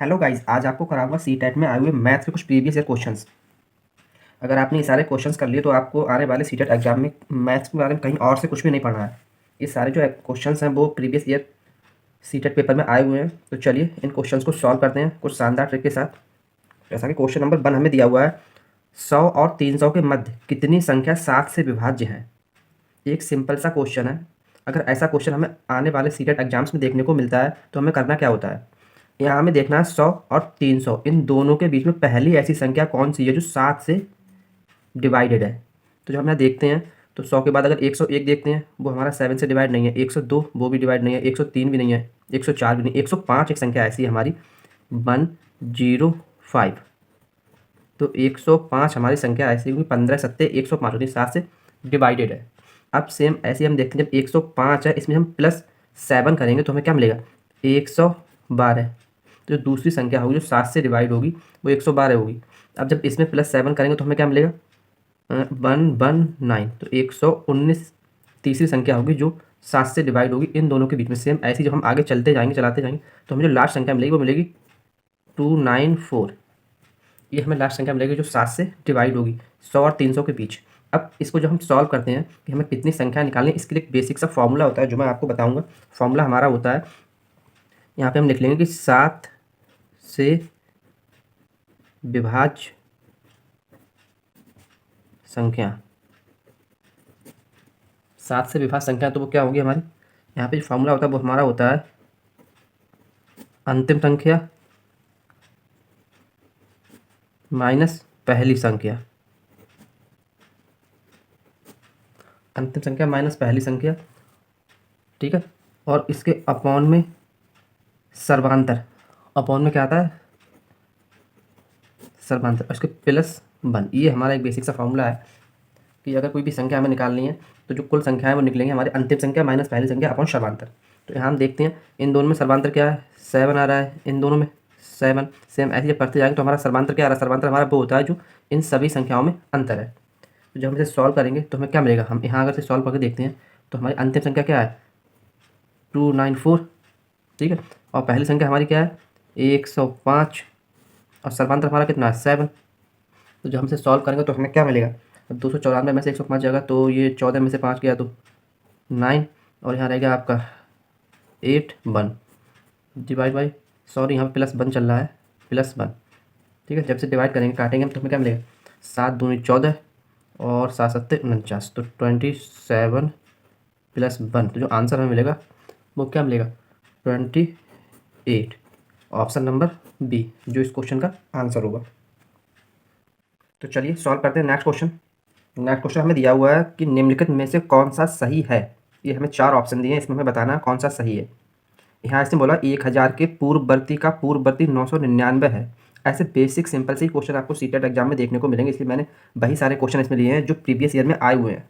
Hello guys, आज आपको कराऊंगा सीटेट में आए हुए मैथ्स के कुछ प्रीवियस ईयर क्वेश्चंस। अगर आपने ये सारे क्वेश्चंस कर लिए तो आपको आने वाले सीटेट एग्जाम में मैथ्स के बारे में कहीं और से कुछ भी नहीं पढ़ना है। ये सारे जो क्वेश्चंस हैं वो प्रीवियस ईयर सीटेट पेपर में आए हुए हैं। तो चलिए इन क्वेश्चंस को सॉल्व करते हैं कुछ शानदार ट्रिक के साथ। जैसा कि क्वेश्चन नंबर 1 हमें दिया हुआ है, 100 और 300 के मध्य कितनी संख्या 7 से विभाज्य है। एक सिंपल सा क्वेश्चन है। अगर ऐसा क्वेश्चन हमें आने वाले सीटेट एग्जाम्स में देखने को मिलता है तो हमें करना क्या होता है, यहाँ हमें देखना है 100 और 300 इन दोनों के बीच में पहली ऐसी संख्या कौन सी है जो 7 से डिवाइडेड है। तो जो हम यहाँ देखते हैं तो 100 के बाद अगर 101 देखते हैं वो हमारा 7 से डिवाइड नहीं है, 102 वो भी डिवाइड नहीं है, 103 भी नहीं है, 104 भी नहीं, 105 एक संख्या ऐसी है हमारी 105। तो 105 हमारी संख्या ऐसी होगी, 15 सत्ते 105 होती है, 7 से डिवाइडेड है। अब सेम ऐसे हम देखते हैं जब 105 है इसमें हम +7 करेंगे तो हमें क्या मिलेगा 112। तो जो दूसरी संख्या होगी जो 7 से डिवाइड होगी वो 112 होगी। अब जब इसमें +7 करेंगे तो हमें क्या मिलेगा 119। तो 119 तीसरी संख्या होगी जो 7 से डिवाइड होगी इन दोनों के बीच में। सेम ऐसी जब हम आगे चलते जाएंगे चलाते जाएंगे तो हमें जो लास्ट संख्या मिलेगी वो मिलेगी 294। ये हमें लास्ट संख्या मिलेगी जो 7 से डिवाइड होगी 100 और 300 के बीच। अब इसको जो हम सॉल्व करते हैं कि हमें कितनी संख्या निकालनी है, इसके लिए एक बेसिक सा फॉर्मूला होता है जो मैं आपको बताऊंगा। फॉर्मूला हमारा होता है, यहाँ पे हम लिख लेंगे कि 7 से विभाज्य संख्या, 7 से विभाज्य संख्या तो वो क्या होगी हमारी, यहाँ पे जो फॉर्मूला होता है वो हमारा होता है अंतिम संख्या माइनस पहली संख्या। अंतिम संख्या माइनस पहली संख्या, ठीक है। और इसके अपॉन में सर्वांतर, अपॉन में क्या आता है सर्वांतर, और इसके +1। ये हमारा एक बेसिक सा फॉर्मूला है कि अगर कोई भी संख्या हमें निकालनी है तो जो कुल संख्या है वो निकलेंगे हमारे अंतिम संख्या माइनस पहली संख्या अपॉन सर्वांतर। तो यहाँ हम देखते हैं इन दोनों में सर्वांतर क्या है 7 आ रहा है, इन दोनों में 7। सेम ऐसे जब करते जाएंगे तो हमारा सर्वांतर क्या आ रहा है, सर्वांतर हमारा वो होता है जो इन सभी संख्याओं में अंतर है। तो जब हम इसे सॉल्व करेंगे तो हमें क्या मिलेगा, हम यहाँ अगर से सॉल्व करके देखते हैं तो हमारी अंतिम संख्या क्या है 294, ठीक है। और पहली संख्या हमारी क्या है 105 और सर्वांतर हमारा कितना है 7। तो जब हम इसे सॉल्व करेंगे तो हमें क्या मिलेगा, अब 294 में से 105 जाएगा तो ये 14 में से 5 गया तो 9, और यहाँ रहेगा आपका 8 डिवाइड बाई, सॉरी यहाँ पे +1 चल रहा है, +1, ठीक है। जब से डिवाइड करेंगे काटेंगे हम तो हमें क्या मिलेगा 7 दूनी 14 और 7 सत्ते 49, तो 27 +1। तो जो आंसर हमें मिलेगा वो क्या मिलेगा 28। ऑप्शन नंबर बी जो इस क्वेश्चन का आंसर होगा। तो चलिए सॉल्व करते हैं नेक्स्ट क्वेश्चन। नेक्स्ट क्वेश्चन हमें दिया हुआ है कि निम्नलिखित में से कौन सा सही है। ये हमें 4 ऑप्शन दिए हैं, इसमें हमें बताना है कौन सा सही है। यहाँ इसने बोला 1000 के पूर्ववर्ती का पूर्ववर्ती 999 है। ऐसे बेसिक सिंपल से ही क्वेश्चन आपको सीटेट एग्जाम में देखने को मिलेंगे, इसलिए मैंने वही सारे क्वेश्चन इसमें लिए हैं जो प्रीवियस ईयर में आए हुए हैं।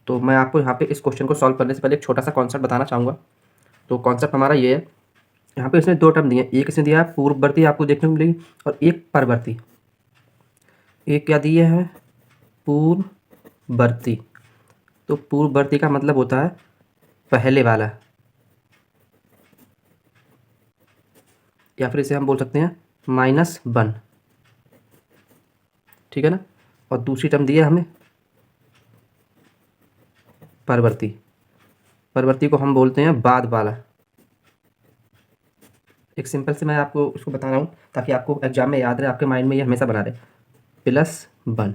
तो मैं आपको यहाँ पे इस क्वेश्चन को सॉल्व करने से पहले एक छोटा सा कॉन्सेप्ट बताना चाहूँगा। तो कॉन्सेप्ट हमारा ये है, यहाँ पे इसने 2 टर्म दिए हैं, एक इसने दिया है पूर्ववर्ती आपको देखने को मिलेगी और एक परवर्ती। एक क्या दिए हैं पूर्ववर्ती, तो पूर्ववर्ती का मतलब होता है पहले वाला, या फिर इसे हम बोल सकते हैं -1, ठीक है ना। और दूसरी टर्म दी है हमें परवर्ती, परवर्ती को हम बोलते हैं बाद वाला। एक सिंपल से मैं आपको उसको बता रहा हूँ ताकि आपको एग्जाम में याद रहे, आपके माइंड में ये हमेशा बना रहे, +1,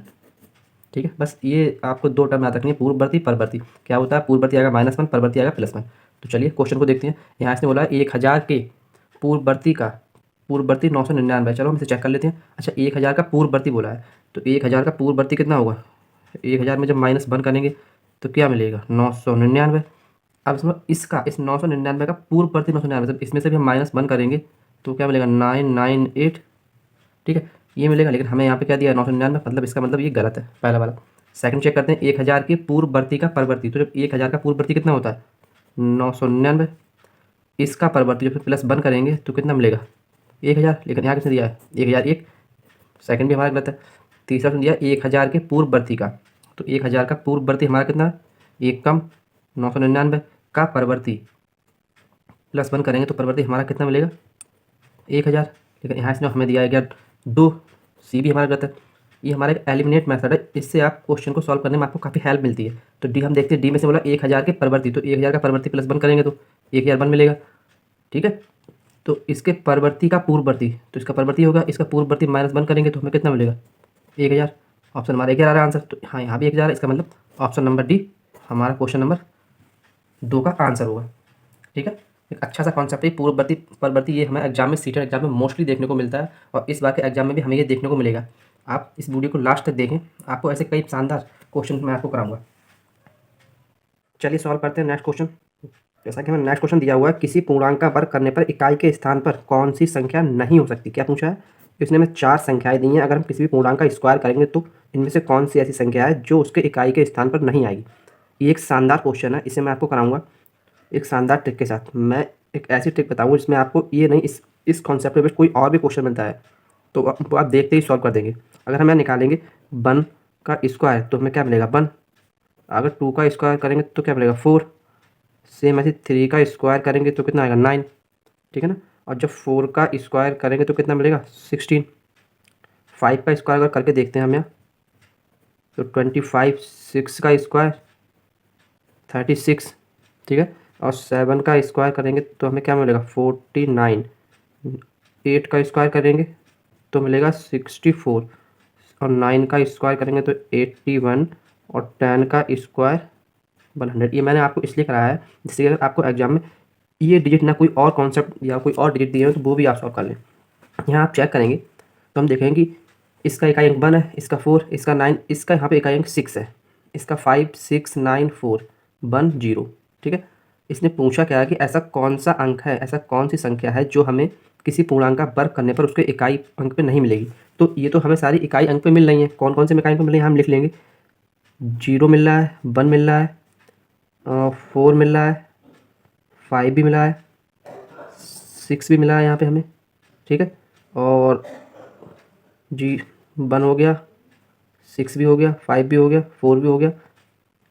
ठीक है। बस ये आपको 2 टर्म याद रखनी है, पूर्ववर्ती परवर्ती। क्या होता है पूर्ववर्ती आएगा -1, परवर्ती आएगा +1। तो चलिए क्वेश्चन को देखते हैं। यहाँ इसने बोला 1000 के पूर्ववर्ती का पूर्ववर्ती 999, चलो हम इसे चेक कर लेते हैं। अच्छा 1000 का पूर्ववर्ती बोला है तो 1000 का पूर्ववर्ती कितना होगा, 1000 में जब -1 करेंगे तो क्या मिलेगा 999। अब इसमें इसका इस 999 का पूर्ववर्ती 999 जब इसमें से भी हम -1 करेंगे तो क्या मिलेगा 998, ठीक है ये मिलेगा। लेकिन हमें यहाँ पे क्या दिया है 999, मतलब इसका मतलब ये गलत है पहला वाला। सेकंड चेक करते हैं 1000 के पूर्ववर्ती का परवर्ती, तो जब 1000 का पूर्ववर्ती कितना होता है 999, इसका परवर्ती जब +1 करेंगे तो कितना मिलेगा 1000। लेकिन यहाँ किसने दिया है 1001, सेकंड भी हमारा गलत है। तीसरा उसने दिया 1000 के पूर्ववर्ती का, तो 1000 का पूर्ववर्ती हमारा कितना है, एक कम 999 का परवर्ती +1 करेंगे तो परवर्ती हमारा कितना मिलेगा 1000। लेकिन यहाँ इसने हमें दिया गया 2, सी भी हमारा गलत है। ये हमारा एक एलिमिनेट मेथड है, इससे आप क्वेश्चन को सॉल्व करने में आपको काफ़ी हेल्प मिलती है। तो डी हम देखते हैं, डी में से बोला 1000 के परवर्ती, तो 1000 का परवर्ती प्लस 1 करेंगे तो 1001 मिलेगा, ठीक है। तो इसके परवर्ती का पूर्ववर्ती, तो इसका परवर्ती होगा, इसका पूर्ववर्ती -1 करेंगे तो हमें कितना मिलेगा 1000। ऑप्शन हमारा 1000 आ रहा आंसर, तो हाँ यहाँ भी 1000 है, इसका मतलब ऑप्शन नंबर डी हमारा क्वेश्चन नंबर 2 का आंसर होगा, ठीक है। एक अच्छा सा कॉन्सेप्ट है पूर्ववर्ती परवर्ती, ये हमें एग्जाम में सीटेट एग्जाम में मोस्टली देखने को मिलता है, और इस बार के एग्जाम में भी हमें ये देखने को मिलेगा। आप इस वीडियो को लास्ट तक देखें, आपको ऐसे कई शानदार क्वेश्चन मैं आपको कराऊंगा। चलिए सॉल्व करते हैं नेक्स्ट क्वेश्चन। जैसा कि हमें नेक्स्ट क्वेश्चन दिया हुआ है, किसी पूर्णांक का वर्ग करने पर इकाई के स्थान पर कौन सी संख्या नहीं हो सकती। क्या पूछा है, इसने हमें 4 संख्याएं दी हैं, अगर हम किसी भी पूर्णांक का स्क्वायर करेंगे तो इनमें से कौन सी ऐसी संख्या है जो उसके इकाई के स्थान पर नहीं आएगी। ये एक शानदार क्वेश्चन है, इसे मैं आपको कराऊंगा एक शानदार ट्रिक के साथ। मैं एक ऐसी ट्रिक बताऊंगा जिसमें आपको ये नहीं, इस कॉन्सेप्ट पे कोई और भी क्वेश्चन मिलता है तो आप देखते ही सॉल्व कर देंगे। अगर हमें निकालेंगे 1 का स्क्वायर तो हमें क्या मिलेगा 1, अगर 2 का स्क्वायर करेंगे तो क्या मिलेगा 4, सेम ऐसे 3 का स्क्वायर करेंगे तो कितना आएगा 9, ठीक है ना। और जब 4 का स्क्वायर करेंगे तो कितना मिलेगा 16। 5 का स्क्वायर अगर करके देखते हैं हम यहाँ तो 25, 6 का स्क्वायर 36, ठीक है। और 7 का स्क्वायर करेंगे तो हमें क्या मिलेगा 49, 8 का स्क्वायर करेंगे तो मिलेगा 64, और 9 का स्क्वायर करेंगे तो 81, और 10 का स्क्वायर 100। ये मैंने आपको इसलिए कराया है जिससे अगर आपको एग्जाम में ये डिजिट ना कोई और कॉन्सेप्ट या कोई और डिजिट दिए हो तो वो भी आप सॉल्व कर लें। यहाँ आप चेक करेंगे तो हम देखेंगे कि इसका इकाई अंक 1 है, इसका 4, इसका 9, इसका यहाँ पे इकाई अंक 6 है, इसका 5, 6, 9, 4, 1, 0, ठीक है। इसने पूछा क्या है कि ऐसा कौन सा अंक है, ऐसा कौन सी संख्या है जो हमें किसी पूर्णांक का वर्ग करने पर उसके इकाई अंक पे नहीं मिलेगी। तो ये तो हमें सारी इकाई अंक पे मिल रही है, कौन कौन से इकाई अंक पे मिल रही है हम लिख लेंगे। 0 मिल रहा है, 1 मिल रहा है, 4 मिल रहा है, 5 भी मिला है, 6 भी मिला है यहाँ पे हमें, ठीक है। और जी 1 हो गया, 6 भी हो गया, 5 भी हो गया, 4 भी हो गया,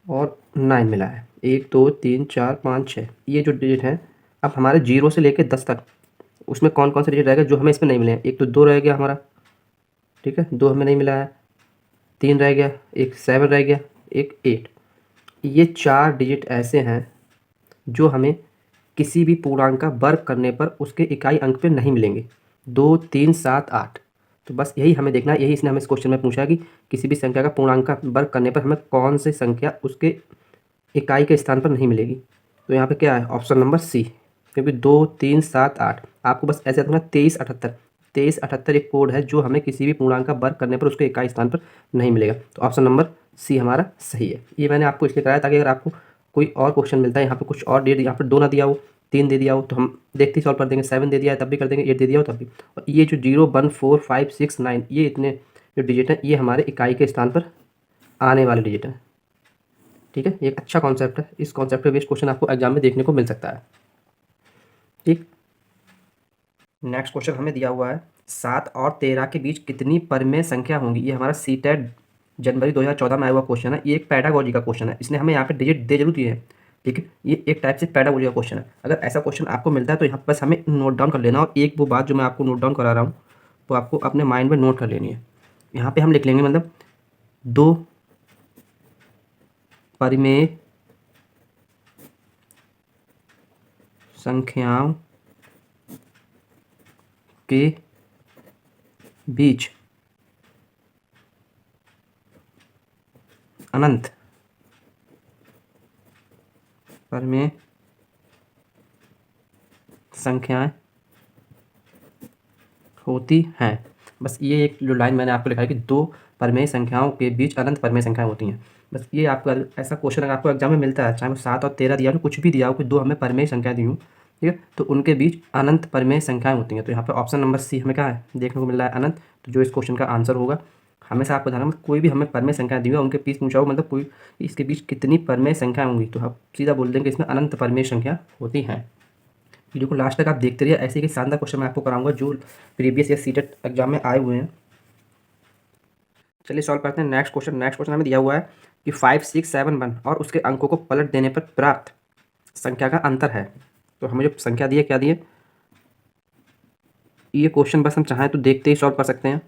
और 9 मिला है। 1, 2, 3, 4, 5, 6 ये जो डिजिट हैं। अब हमारे 0 से लेकर 10 तक उसमें कौन कौन से डिजिट रहेगा जो हमें इसमें नहीं मिले हैं। एक तो 2 रह गया हमारा, ठीक है, 2 हमें नहीं मिला है, 3 रह गया, एक 7 रह गया, एक 8। ये 4 डिजिट ऐसे हैं जो हमें किसी भी पूर्णांक का वर्ग करने पर उसके इकाई अंक पे नहीं मिलेंगे। 2, 3, 7, 8, तो बस यही हमें देखना है। यही इसने हमें इस क्वेश्चन में पूछा कि किसी भी संख्या का पूर्णांक का वर्ग करने पर हमें कौन सी संख्या उसके इकाई के स्थान पर नहीं मिलेगी। तो यहाँ पे क्या है ऑप्शन नंबर सी, क्योंकि 2, 3, 7, 8 आपको बस ऐसे रखना। 23, 78, 23, 78 एक कोड है जो हमें किसी भी पूर्णांक का वर्ग करने पर उसके इकाई स्थान पर नहीं मिलेगा। तो ऑप्शन नंबर सी हमारा सही है। ये मैंने आपको इसलिए कराया ताकि अगर आपको कोई और क्वेश्चन मिलता है यहाँ पे कुछ और यहाँ पर 2 ना दिया हो, 3 दे दिया हो तो हम देखते ही सॉल्व कर देंगे। 7 दे दिया है तब भी कर देंगे, 8 दे दिया हो तब भी। और ये जो 0, 1, 4, 5, 6, 9 ये इतने जो डिजिट हैं ये हमारे इकाई के स्थान पर आने वाले डिजिट हैं, ठीक है। ये एक अच्छा कॉन्सेप्ट है, इस कॉन्सेप्ट पे बेस्ड क्वेश्चन आपको एग्जाम में देखने को मिल सकता है, ठीक। नेक्स्ट क्वेश्चन हमें दिया हुआ है 7 और 13 के बीच कितनी परमेय संख्या होंगी। ये हमारा सीटेट जनवरी 2014 में आया हुआ क्वेश्चन है। ये एक पैडागोजी का क्वेश्चन है, इसने हमें यहाँ पे डिजिट दे जरूर दिए हैं, ठीक है। ये एक टाइप से पैडागोजी का क्वेश्चन है। अगर ऐसा क्वेश्चन आपको मिलता है तो यहाँ बस हमें नोट डाउन कर लेना, और एक वो बात जो मैं आपको नोट डाउन करा रहा हूँ तो आपको अपने माइंड में नोट कर लेनी है। यहाँ पर हम लिख लेंगे मतलब 2 परिमेय संख्याओं के बीच अनंत परिमेय संख्याएं होती हैं। बस ये एक जो लाइन मैंने आपको लिखा है कि 2 परिमेय संख्याओं के बीच अनंत परिमेय संख्याएं होती हैं। बस ये आपको ऐसा क्वेश्चन अगर आपको एग्जाम में मिलता है, चाहे वो 7 और 13 दिया हो, कुछ भी दिया हो कि 2 हमें परिमेय संख्या दी हूँ, ठीक है, तो उनके बीच अनंत परिमेय संख्याएं होती हैं। तो यहाँ पे ऑप्शन नंबर सी हमें क्या है देखने को मिल रहा है अनंत। तो जो इस क्वेश्चन का आंसर होगा, हमेशा आपको ध्यान रखना कोई भी हमें परिमेय संख्या दी हो उनके बीच पूछा हो मतलब कोई इसके बीच कितनी परिमेय संख्या होंगी तो आप सीधा बोल देंगे इसमें अनंत परिमेय संख्या होती हैं। वीडियो को लास्ट तक आप देखते रहिए, ऐसे ही शानदार क्वेश्चन मैं आपको कराऊंगा जो प्रीवियस या सीटेट एग्जाम में आए हुए हैं। चलिए सॉल्व करते हैं नेक्स्ट क्वेश्चन। नेक्स्ट क्वेश्चन हमें दिया हुआ है कि 5, 6, 7, 1 और उसके अंकों को पलट देने पर प्राप्त संख्या का अंतर है। तो हमें जो संख्या दी है क्या दी है ये क्वेश्चन बस हम चाहें तो देखते ही सॉल्व कर सकते हैं।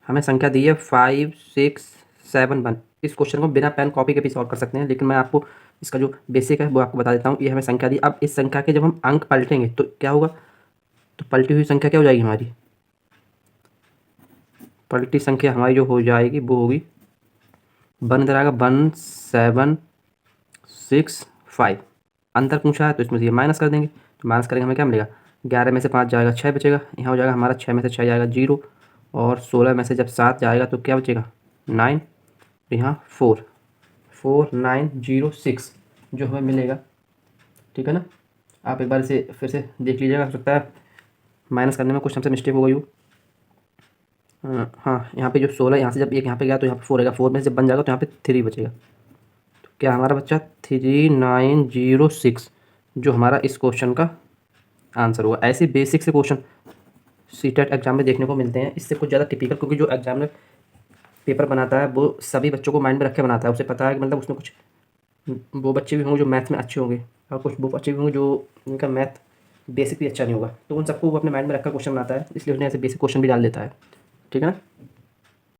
हमें संख्या दी है 5 6 7 1। इस क्वेश्चन को बिना पेन कॉपी के भी सॉल्व कर सकते हैं, लेकिन मैं आपको इसका जो बेसिक है वो आपको बता देता हूँ। ये हमें संख्या दी। अब इस संख्या के जब हम अंक पलटेंगे तो क्या होगा, तो पलटी हुई संख्या क्या हो जाएगी हमारी, पलटी संख्या हमारी जो हो जाएगी वो होगी 1 इधर आएगा 1 7 6 5। अंतर पूछा है तो इसमें से ये माइनस कर देंगे, तो माइनस करेंगे हमें क्या मिलेगा, 11 में से 5 जाएगा 6 बचेगा, यहाँ हो जाएगा हमारा 6 में से 6 जाएगा 0, और 16 में से जब 7 जाएगा तो क्या बचेगा 9, यहाँ 4 4 9 0 6 जो हमें मिलेगा। ठीक है ना। आप एक बार इसे फिर से देख लीजिएगा, हो सकता है माइनस करने में कुछ हमसे मिस्टेक हो गई हो। हाँ, यहाँ पे जो 16 यहाँ से जब एक यहाँ पे गया तो यहाँ पे 4 रहेगा, 4 में से जब बन जाएगा तो यहाँ पे 3 बचेगा। तो क्या हमारा बच्चा 3906 जो हमारा इस क्वेश्चन का आंसर होगा। ऐसे बेसिक से क्वेश्चन सीटेट एग्जाम में देखने को मिलते हैं, इससे कुछ ज़्यादा टिपिकल, क्योंकि जो एग्जामिनर पेपर बनाता है वो सभी बच्चों को माइंड में रख के बनाता है। उसे पता है कि मतलब उसमें कुछ वो बच्चे भी होंगे जो मैथ में अच्छे होंगे, और कुछ वो बच्चे भी होंगे जो उनका मैथ बेसिक भी अच्छा नहीं होगा, तो उन सबको वो अपने माइंड में रखकर क्वेश्चन बनाता है, इसलिए उसने ऐसे बेसिक क्वेश्चन भी डाल देता है। ठीक है ना।